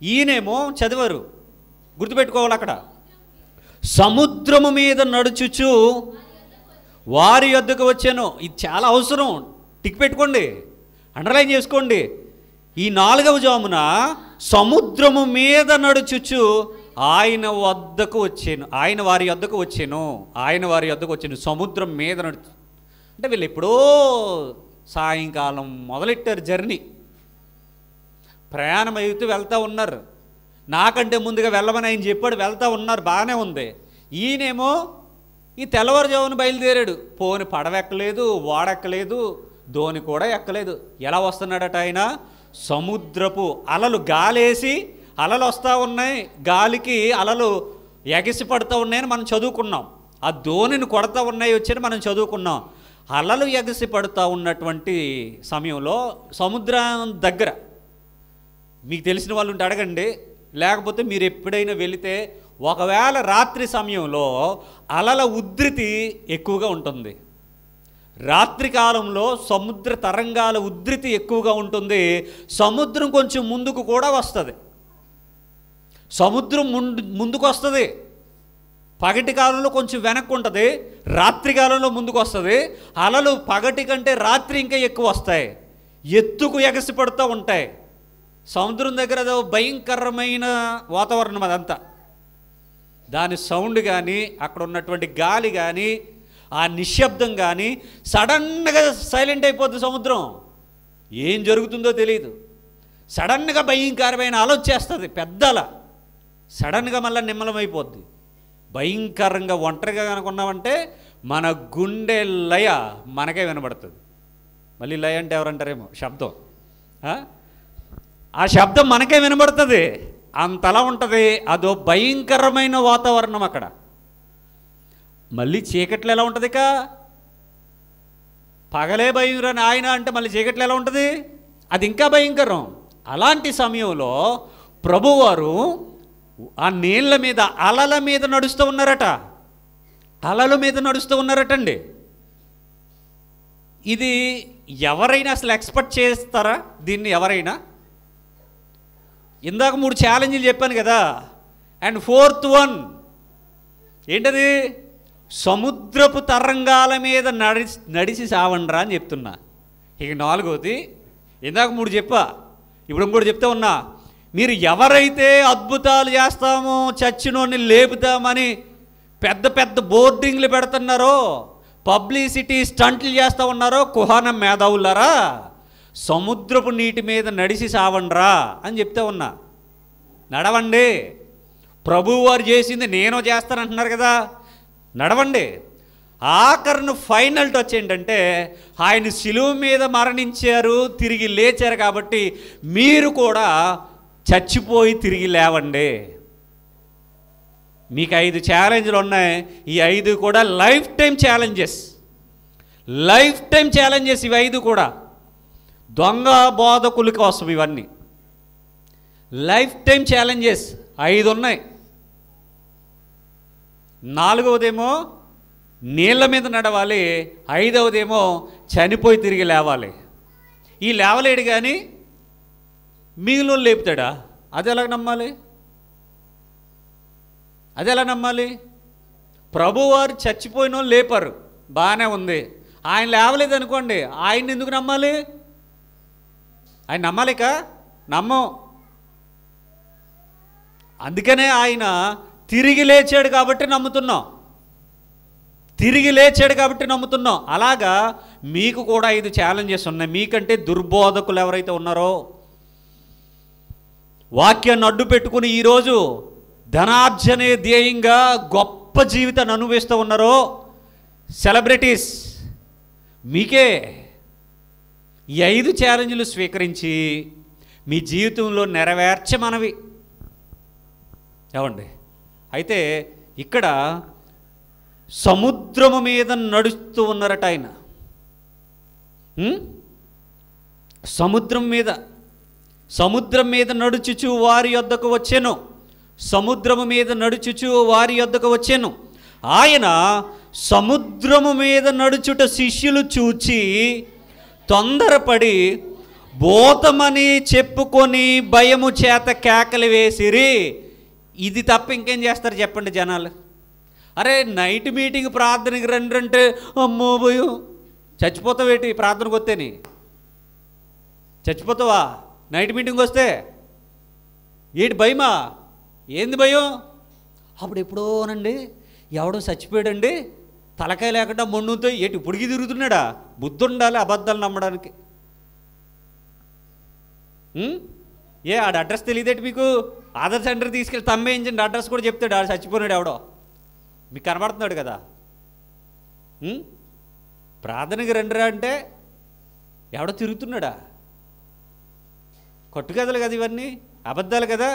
[SPEAKER 1] ఈయనేమో చదివారు, గుర్తుపెట్టుకోవాలి అక్కడ. సముద్రము మీద నడుచుచు వారి యొద్దకు వచ్చాను. ఇది చాలా అవసరం. టిక్ పెట్టుకోండి, అండర్లైన్ చేసుకోండి. ఈ 4వ జామున సముద్రము మీద నడుచుచు ఆయన వద్దకు వచ్చాను, ఆయన వారి వద్దకు వచ్చాను, ఆయన వారి వద్దకు వచ్చాను. సముద్రం మీద అంటే వీళ్ళు ఎప్పుడో సాయంకాలం మొదలెట్టారు జర్నీ, ప్రయాణం అవుతూ వెళ్తూ ఉన్నారు. నాకంటే ముందుగా వెళ్ళమని ఆయన చెప్పాడు, వెళ్తూ ఉన్నారు, బాగానే ఉంది. ఈయనేమో ఈ తెల్లవారుజామున బయలుదేరాడు. పోని పడవెక్కలేదు, ఓడెక్కలేదు, ధోని కూడా ఎక్కలేదు. ఎలా వస్తున్నాడట ఆయన? సముద్రపు అలలు, గాలేసి అలలు వస్తూ ఉన్నాయి, గాలికి అలలు ఎగసి పడుతూ ఉన్నాయని మనం చదువుకున్నాం. ఆ ధోనిని కొడతా ఉన్నాయి వచ్చని మనం చదువుకున్నాం. అలలు ఎగసి పడుతూ ఉన్నటువంటి సమయంలో సముద్రం దగ్గర, మీకు తెలిసిన వాళ్ళు ఉంటే అడగండి, లేకపోతే మీరు ఎప్పుడైనా వెళితే, ఒకవేళ రాత్రి సమయంలో అలల ఉధృతి ఎక్కువగా ఉంటుంది. రాత్రి కాలంలో సముద్ర తరంగాల ఉధృతి ఎక్కువగా ఉంటుంది. సముద్రం కొంచెం ముందుకు కూడా వస్తుంది, సముద్రం ముందుకు వస్తుంది. పగటి కాలంలో కొంచెం వెనక్కి ఉంటుంది, రాత్రి కాలంలో ముందుకు వస్తుంది. అలలు పగటి కంటే రాత్రి ఇంకా ఎక్కువ వస్తాయి, ఎత్తుకు ఎగసి పడుతూ ఉంటాయి. సముద్రం దగ్గర అదో భయంకరమైన వాతావరణం అదంతా. దాని సౌండ్ కానీ, అక్కడ ఉన్నటువంటి గాలి కానీ, ఆ నిశ్శబ్దం కానీ, సడన్గా సైలెంట్ అయిపోద్ది సముద్రం. ఏం జరుగుతుందో తెలియదు. సడన్గా భయంకరమైన అల వచ్చేస్తుంది, పెద్ద అల. సడన్గా మళ్ళీ నిమ్మలమైపోద్ది. భయంకరంగా ఒంటరిగా కనుకున్నామంటే మన గుండె లయ మనకే వినబడుతుంది. మళ్ళీ లయ అంటే ఎవరంటారేమో, శబ్దం. ఆ శబ్దం మనకే వినబడుతుంది, అంతలా ఉంటుంది. అదో భయంకరమైన వాతావరణం అక్కడ. మళ్ళీ చీకట్లు ఎలా ఉంటుంది? ఇక పగలే భయంకరం ఆయన అంటే మళ్ళీ చీకట్లు ఎలా ఉంటుంది? అది ఇంకా భయంకరం. అలాంటి సమయంలో ప్రభువారు ఆ నీళ్ళ మీద, అలల మీద నడుస్తూ ఉన్నారట. అలల మీద నడుస్తూ ఉన్నారటండి. ఇది ఎవరైనా అసలు ఎక్స్పెక్ట్ చేస్తారా దీన్ని? ఎవరైనా? ఇందాక 3 ఛాలెంజ్లు చెప్పాను కదా, అండ్ 4th వన్ ఏంటది? సముద్రపు తరంగాల మీద నడిచి సావండ్రా అని చెప్తున్నా. ఇక 4వది, ఇందాక 3 చెప్పా, ఇప్పుడు ఇంకోటి చెప్తా ఉన్నా. మీరు ఎవరైతే అద్భుతాలు చేస్తామో, చచ్చినోని లేపుతామని పెద్ద పెద్ద బోర్డింగ్లు పెడుతున్నారో, పబ్లిసిటీ స్టంట్లు చేస్తూ ఉన్నారో, కుహాన మేధావులారా, సముద్రపు నీటి మీద నడిచి సావండ్రా అని చెప్తే ఉన్నా. నడవండి, ప్రభువారు చేసింది నేను చేస్తానంటున్నారు కదా, నడవండి. ఆఖరిని ఫైనల్ టచ్ ఏంటంటే, ఆయన శిలువ మీద మరణించారు, తిరిగి లేచారు కాబట్టి మీరు కూడా చచ్చిపోయి తిరిగి లేవండి. మీకు 5 ఛాలెంజ్లు ఉన్నాయి. ఈ 5 కూడా life time challenges. Life time challenges ఇవి 5 కూడా. దొంగ బోధకుల కోసం ఇవన్నీ లైఫ్ టైం ఛాలెంజెస్ 5 ఉన్నాయి. 4వదేమో నీళ్ళ మీద నడవాలి, 5వదేమో చనిపోయి తిరిగి లేవాలి. ఈ లేవలేడు కానీ మిగిలిన లేపుతాడా? అది ఎలా నమ్మాలి? అది ఎలా నమ్మాలి? ప్రభువారు చచ్చిపోయిన వాళ్ళు లేపారు, బాగానే ఉంది. ఆయన లేవలేదు అనుకోండి, ఆయన ఎందుకు నమ్మాలి? ఆయన నమ్మాలిక? నమ్మం. అందుకనే ఆయన తిరిగి లేచాడు కాబట్టి నమ్ముతున్నాం, తిరిగి లేచాడు కాబట్టి నమ్ముతున్నాం. అలాగా మీకు కూడా 5 ఛాలెంజెస్ ఉన్నాయి. మీకంటే దుర్బోధకులు ఎవరైతే ఉన్నారో, వాక్యాన్ని అడ్డు పెట్టుకుని ఈరోజు ధనార్జనే ధ్యేయంగా గొప్ప జీవితాన్ని అనుభవిస్తూ ఉన్నారో సెలబ్రిటీస్, మీకే ఈ 5 ఛాలెంజ్లు స్వీకరించి మీ జీవితంలో నెరవేర్చమనవి. ఏమండి? అయితే ఇక్కడ సముద్రము మీద నడుస్తూ ఉన్నారట ఆయన. సముద్రం మీద నడుచుచు వారి యొద్దకు వచ్చెను. సముద్రము మీద నడుచుచు వారి యొద్దకు వచ్చెను. ఆయన సముద్రము మీద నడుచుట శిష్యులు చూచి తొందరపడి భూతమని చెప్పుకొని భయము చేత కేకలు వేసిరి. ఇది తప్ప ఇంకేం చేస్తారు చెప్పండి జనాలు? అరే నైట్ మీటింగ్ ప్రార్థనకి రండి అంటే అమ్మో భయం, చచ్చిపోతావేటి ప్రార్థనకు వస్తేని? చచ్చిపోతావా నైట్ మీటింగ్ వస్తే? ఏంటి భయమా? ఏంది భయం? అప్పుడు ఎప్పుడోనండి ఎవడో చచ్చిపోయాడండి, తలకాయ లేకుండా మొండుతో ఎటు ఇప్పుడుకి తిరుగుతున్నాడా? బుద్ధి ఉండాలి అబద్ధాలు నమ్మడానికి. ఆడ అడ్రస్ తెలియదేటి మీకు? ఆధార్ సెంటర్ తీసుకెళ్ళి తమ్మేయించండి, అడ్రస్ కూడా చెప్తాడు. ఆడు చచ్చిపోయినాడు ఎవడో, మీకు కనబడుతున్నాడు కదా. ప్రార్థనకి రండిరా అంటే ఎవడో తిరుగుతున్నాడా? కట్టుకథలు కదా ఇవన్నీ, అబద్ధాలు కదా.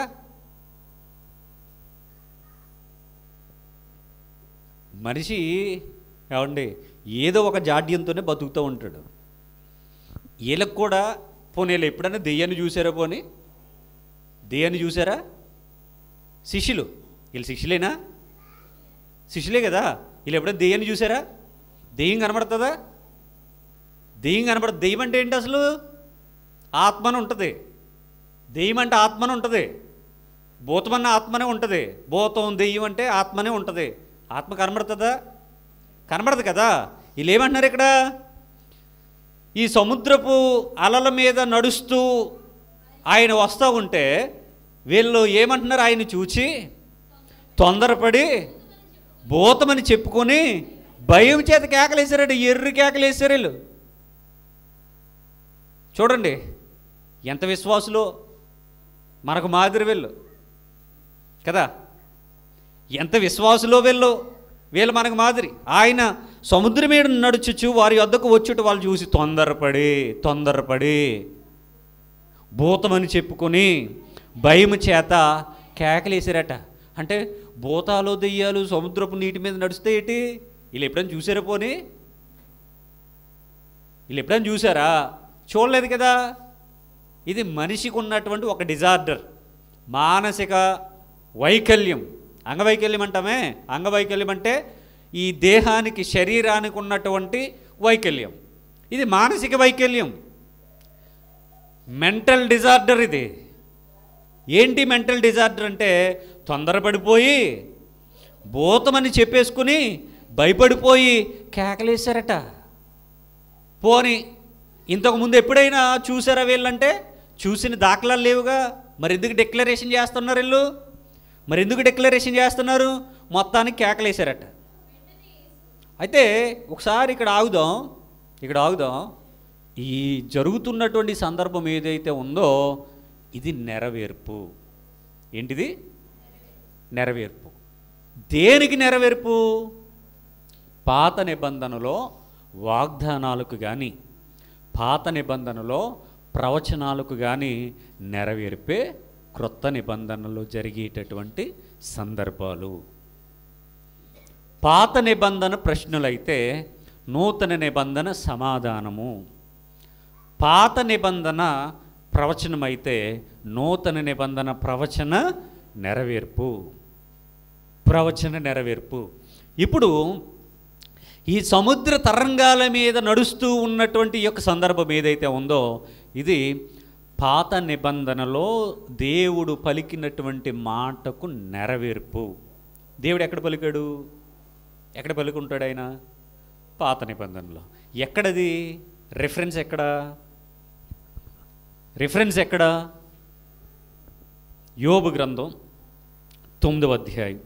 [SPEAKER 1] మనిషి ఏమండి ఏదో ఒక జాడ్యంతోనే బతుకుతూ ఉంటాడు. వీళ్ళకు కూడా పోనీ వీళ్ళు ఎప్పుడైనా దెయ్యాన్ని చూసారా? పోనీ దెయ్యాన్ని చూసారా? శిష్యులు, వీళ్ళు శిష్యులేనా? శిష్యులే కదా. వీళ్ళు ఎప్పుడైనా దెయ్యాన్ని చూసారా? దెయ్యం కనబడుతుందా? దెయ్యం కనబడదు. దెయ్యం అంటే ఏంటి అసలు? ఆత్మను ఉంటుంది. దెయ్యం అంటే ఆత్మనే ఉంటుంది. భూతం అన్న ఆత్మనే ఉంటుంది. భూతం దెయ్యం అంటే ఆత్మనే ఉంటుంది. ఆత్మ కనబడుతుందా? కనబడదు కదా. వీళ్ళు ఏమంటున్నారు ఇక్కడ? ఈ సముద్రపు అలల మీద నడుస్తూ ఆయన వస్తూ ఉంటే వీళ్ళు ఏమంటున్నారు? ఆయన్ని చూచి తొందరపడి భూతమని చెప్పుకొని భయం చేత కేకలేసారండి. ఎర్రి కేకలేసారు వీళ్ళు. చూడండి ఎంత విశ్వాసులో, మనకు మాదిరి వీళ్ళు కదా. ఎంత విశ్వాసులో వీళ్ళు మనకు మాదిరి. ఆయన సముద్రం మీద నడుచుచు వారి వద్దకు వచ్చుట వాళ్ళు చూసి తొందరపడి భూతమని చెప్పుకొని భయం చేత కేకలేసారట. అంటే భూతాలు దెయ్యాలు సముద్రపు నీటి మీద నడుస్తే ఏంటి? వీళ్ళు ఎప్పుడైనా చూసారా? పోనీ వీళ్ళు ఎప్పుడైనా చూసారా? చూడలేదు కదా. ఇది మనిషికి ఉన్నటువంటి ఒక డిజార్డర్, మానసిక వైకల్యం. అంగవైకల్యం అంటామే. అంగవైకల్యం అంటే ఈ దేహానికి శరీరానికి ఉన్నటువంటి వైకల్యం. ఇది మానసిక వైకల్యం, మెంటల్ డిజార్డర్ ఇది. ఏంటి మెంటల్ డిజార్డర్ అంటే? తొందరపడిపోయి భూతమని చెప్పేసుకుని భయపడిపోయి కేకలేశారట. పోని ఇంతకుముందు ఎప్పుడైనా చూసారా వీళ్ళంటే? చూసిన దాఖలాలు లేవుగా. మరి ఎందుకు డిక్లరేషన్ చేస్తున్నారు వీళ్ళు? మరి ఎందుకు డిక్లరేషన్ చేస్తున్నారు? మొత్తానికి కేకలేశారట. అయితే ఒకసారి ఇక్కడ ఆగుదాం. ఈ జరుగుతున్నటువంటి సందర్భం ఏదైతే ఉందో ఇది నెరవేర్పు. ఏంటిది? నెరవేర్పు. దేనికి నెరవేర్పు? పాత నిబంధనలో వాగ్దానాలకు కానీ పాత నిబంధనలో ప్రవచనాలకు కానీ నెరవేర్పే క్రొత్త నిబంధనలో జరిగేటటువంటి సందర్భాలు. పాత నిబంధన ప్రశ్నలైతే నూతన నిబంధన సమాధానము. పాత నిబంధన ప్రవచనమైతే నూతన నిబంధన ప్రవచన నెరవేర్పు. ఇప్పుడు ఈ సముద్ర తరంగాల మీద నడుస్తూ ఉన్నటువంటి ఈ యొక్క సందర్భం ఏదైతే ఉందో ఇది పాత నిబంధనలో దేవుడు పలికినటువంటి మాటకు నెరవేర్పు. దేవుడు ఎక్కడ పలికాడు? ఎక్కడ పలుకుంటాడు ఆయన? పాత నిబంధనలో. ఎక్కడది? రిఫరెన్స్ ఎక్కడ? యోబు గ్రంథం 9వ అధ్యాయం.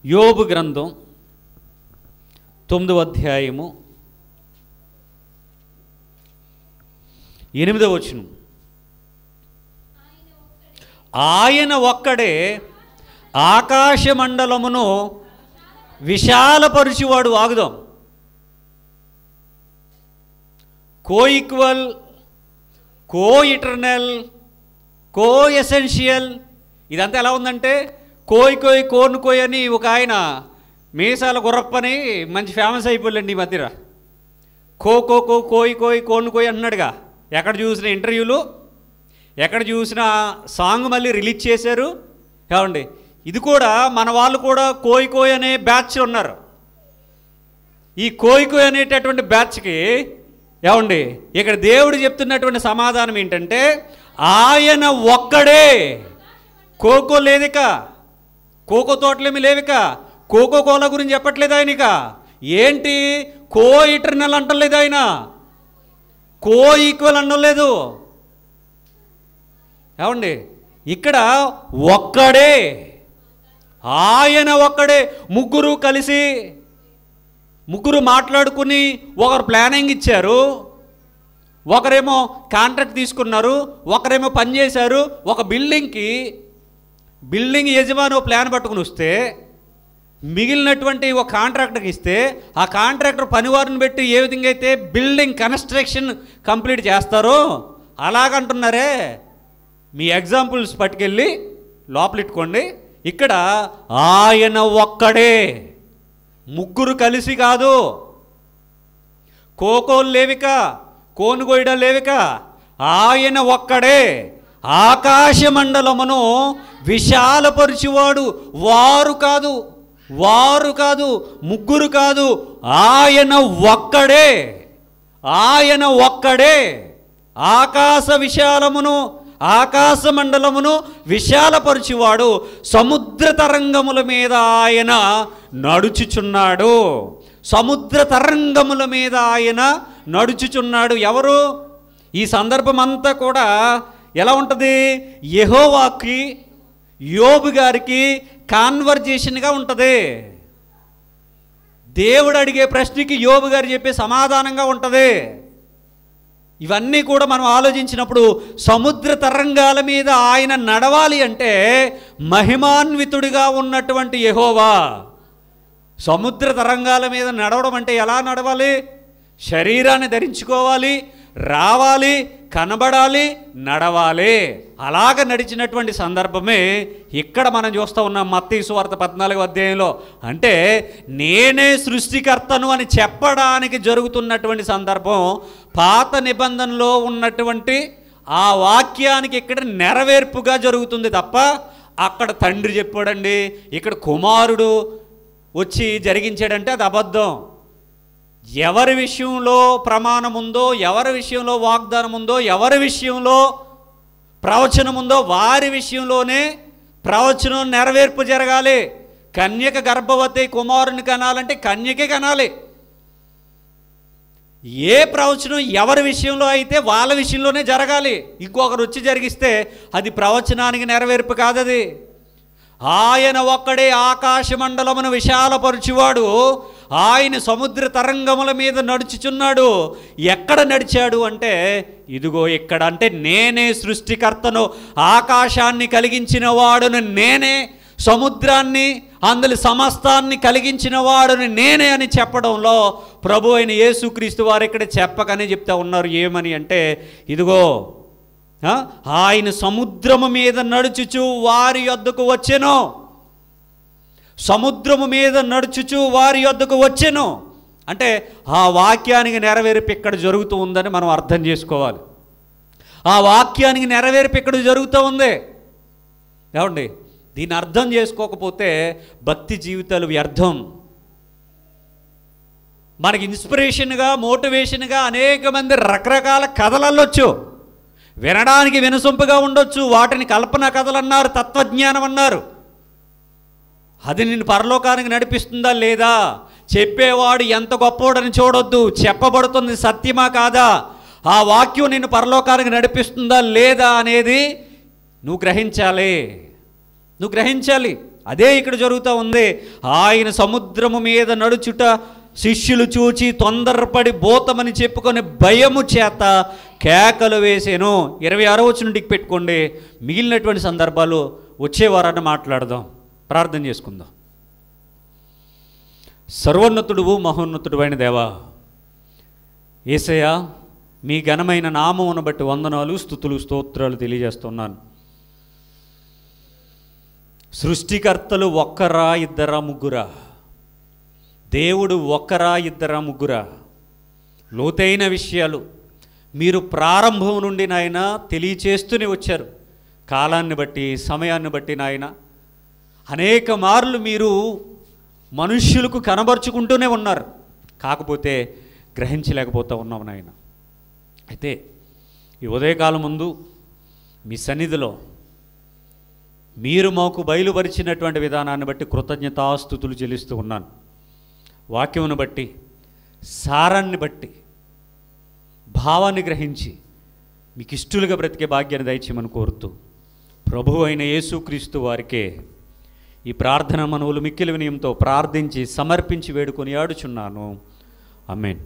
[SPEAKER 1] యోబు గ్రంథం 9వ అధ్యాయము 8వ వచనం. ఆయన ఒక్కడే ఆకాశమండలమును విశాలపరుచువాడు. ఆగుదాం. కో ఈక్వల్, కో ఇటర్నల్, కో ఎసెన్షియల్. ఇదంతా ఎలా ఉందంటే కోను కోయ్ అని ఒక ఆయన మీసాల గుర్రప్పని మంచి ఫేమస్ అయిపోలేండి ఈ మధ్యన. కోను కోయ్ అన్నాడుగా. ఎక్కడ చూసిన ఇంటర్వ్యూలు, ఎక్కడ చూసిన సాంగ్ మళ్ళీ రిలీజ్ చేశారు. ఏమండి ఇది కూడా మన వాళ్ళు కూడా కోయ్ అనే బ్యాచ్ ఉన్నారు. ఈ కోయ్ అనేటటువంటి బ్యాచ్కి ఏమండి ఇక్కడ దేవుడు చెప్తున్నటువంటి సమాధానం ఏంటంటే ఆయన ఒక్కడే. కోకో లేదిక, కోకో తోటలేమి లేవిక, కోకో కోలా గురించి చెప్పట్లేదు ఆయన. ఇక ఏంటి? కో ఇటర్నల్ అంటలేదు ఆయన, కో ఈక్వల్ అనలేదు. ఏమండి ఇక్కడ ఒక్కడే, ఆయన ఒక్కడే. ముగ్గురు కలిసి, ముగ్గురు మాట్లాడుకుని ఒకరు ప్లానింగ్ ఇచ్చారు, ఒకరేమో కాంట్రాక్ట్ తీసుకున్నారు, ఒకరేమో పని చేశారు. ఒక బిల్డింగ్ యజమాని ప్లాన్ పట్టుకుని వస్తే మిగిలినటువంటి ఒక కాంట్రాక్టర్కి ఇస్తే ఆ కాంట్రాక్టర్ పనివారిని పెట్టి ఏ విధంగా అయితే బిల్డింగ్ కన్స్ట్రక్షన్ కంప్లీట్ చేస్తారో అలాగంటున్నారే. మీ ఎగ్జాంపుల్స్ పట్టుకెళ్ళి లోపలిట్టుకోండి. ఇక్కడ ఆయన ఒక్కడే, ముగ్గురు కలిసి కాదు. కోకోలు లేవిక, కోనుగోయడ లేవిక, ఆయన ఒక్కడే. ఆకాశ మండలమును విశాలపరిచేవాడు. వారు కాదు, ముగ్గురు కాదు, ఆయన ఒక్కడే. ఆకాశ మండలమును విశాలపరిచేవాడు. సముద్ర తరంగముల మీద ఆయన నడుచుచున్నాడు. ఎవరు? ఈ సందర్భం అంతా కూడా ఎలా ఉంటుంది? యెహోవాకి యోబు గారికి కాన్వర్జేషన్గా ఉంటుంది. దేవుడు అడిగే ప్రశ్నకి యోబు గారు చెప్పే సమాధానంగా ఉంటుంది. ఇవన్నీ కూడా మనం ఆలోచించినప్పుడు సముద్ర తరంగాల మీద ఆయన నడవాలి అంటే మహిమాన్వితుడిగా ఉన్నటువంటి యెహోవా సముద్ర తరంగాల మీద నడవడం అంటే ఎలా నడవాలి? శరీరాన్ని ధరించుకోవాలి, రావాలి, కనబడాలి, నడవాలి. అలాగ నడిచినటువంటి సందర్భమే ఇక్కడ మనం చూస్తూ ఉన్నాం మత్తయి సువార్త 14వ అధ్యాయంలో. అంటే నేనే సృష్టికర్తను అని చెప్పడానికి జరుగుతున్నటువంటి సందర్భం పాత నిబంధనలో ఉన్నటువంటి ఆ వాక్యానికి ఇక్కడ నెరవేర్పుగా జరుగుతుంది తప్ప అక్కడ తండ్రి చెప్పాడండి, ఇక్కడ కుమారుడు వచ్చి జరిగించాడంటే అది అబద్ధం. ఎవరి విషయంలో ప్రమాణం ఉందో, ఎవరి విషయంలో వాగ్దానం ఉందో, ఎవరి విషయంలో ప్రవచనం ఉందో వారి విషయంలోనే ప్రవచనం నెరవేర్పు జరగాలి. కన్యక గర్భవతి కుమారుని కనాలంటే కన్యకే కనాలి. ఏ ప్రవచనం ఎవరి విషయంలో అయితే వాళ్ళ విషయంలోనే జరగాలి. ఇంకొకరు వచ్చి జరిగిస్తే అది ప్రవచనానికి నెరవేర్పు కాదది. ఆయన ఒక్కడే ఆకాశ మండలమును విశాలపరచువాడు. ఆయన సముద్ర తరంగముల మీద నడుచుచున్నాడు. ఎక్కడ నడిచాడు అంటే ఇదిగో ఇక్కడ. అంటే నేనే సృష్టికర్తను, ఆకాశాన్ని కలిగించిన వాడును నేనే, సముద్రాన్ని అందులో సమస్తాన్ని కలిగించిన వాడుని నేనే అని చెప్పడంలో ప్రభు అయిన యేసుక్రీస్తు వారు ఇక్కడ చెప్పకనే చెప్తా ఉన్నారు. ఏమని అంటే ఇదిగో ఆయన సముద్రము మీద నడుచుచు వారి యొద్దకు వచ్చెను. సముద్రము మీద నడుచుచు వారి యొద్దకు వచ్చెను అంటే ఆ వాక్యానికి నెరవేర్పు ఇక్కడ జరుగుతూ ఉందని మనం అర్థం చేసుకోవాలి. ఆ వాక్యానికి నెరవేర్పు ఇక్కడ జరుగుతూ ఉంది. ఏమండి, దీన్ని అర్థం చేసుకోకపోతే భక్తి జీవితాలు వ్యర్థం. మనకి ఇన్స్పిరేషన్గా, మోటివేషన్గా అనేక మంది రకరకాల కథలు అల్లొచ్చు, వినడానికి వినసొంపుగా ఉండొచ్చు. వాటిని కల్పన కథలు అన్నారు, తత్వజ్ఞానం అన్నారు. అది నిన్ను పరలోకానికి నడిపిస్తుందా లేదా? చెప్పేవాడు ఎంత గొప్పోడని చూడొద్దు, చెప్పబడుతుంది సత్యమా కాదా, ఆ వాక్యం నిన్ను పరలోకానికి నడిపిస్తుందా లేదా అనేది నువ్వు గ్రహించాలి. అదే ఇక్కడ జరుగుతూ ఉంది. ఆయన సముద్రము మీద నడుచుట శిష్యులు చూచి తొందరపడి భూతమని చెప్పుకొని భయము చేత కేకలు వేసేను. 26వ వచనం పెట్టుకోండి. మిగిలినటువంటి సందర్భాలు వచ్చే వారాన్ని మాట్లాడదాం. ప్రార్థన చేసుకుందాం. సర్వోన్నతుడువు మహోన్నతుడు అయిన దేవా, యేసయ్యా, మీ ఘనమైన నామమును బట్టి వందనాలు, స్తుతులు, స్తోత్రాలు తెలియజేస్తున్నాను. సృష్టికర్తలు ఒక్కరా, ఇద్దరా, ముగ్గురా? దేవుడు ఒక్కరా, ఇద్దరా, ముగ్గురా? లోతైన విషయాలు మీరు ప్రారంభం నుండి నాయన తెలియచేస్తూనే వచ్చారు. కాలాన్ని బట్టి, సమయాన్ని బట్టి నాయన అనేక మార్లు మీరు మనుష్యులకు కనబరుచుకుంటూనే ఉన్నారు. కాకపోతే గ్రహించలేకపోతూ ఉన్నాం నాయన. అయితే ఈ ఉదయకాలం ముందు మీ సన్నిధిలో మీరు మాకు బయలుపరిచినటువంటి విధానాన్ని బట్టి కృతజ్ఞతాస్తుతులు చెల్లిస్తూ ఉన్నాను. వాక్యమును బట్టి, సారాన్ని బట్టి, భావాన్ని గ్రహించి మీకు ఇష్టలుగా బ్రతికే భాగ్యాన్ని దయచేయమని కోరుతూ ప్రభువు అయిన యేసుక్రీస్తు వారికే ఈ ప్రార్థన మనవులు మిక్కిలి వినయంతో ప్రార్థించి సమర్పించి వేడుకొని ఆడుచున్నాను. ఆమేన్.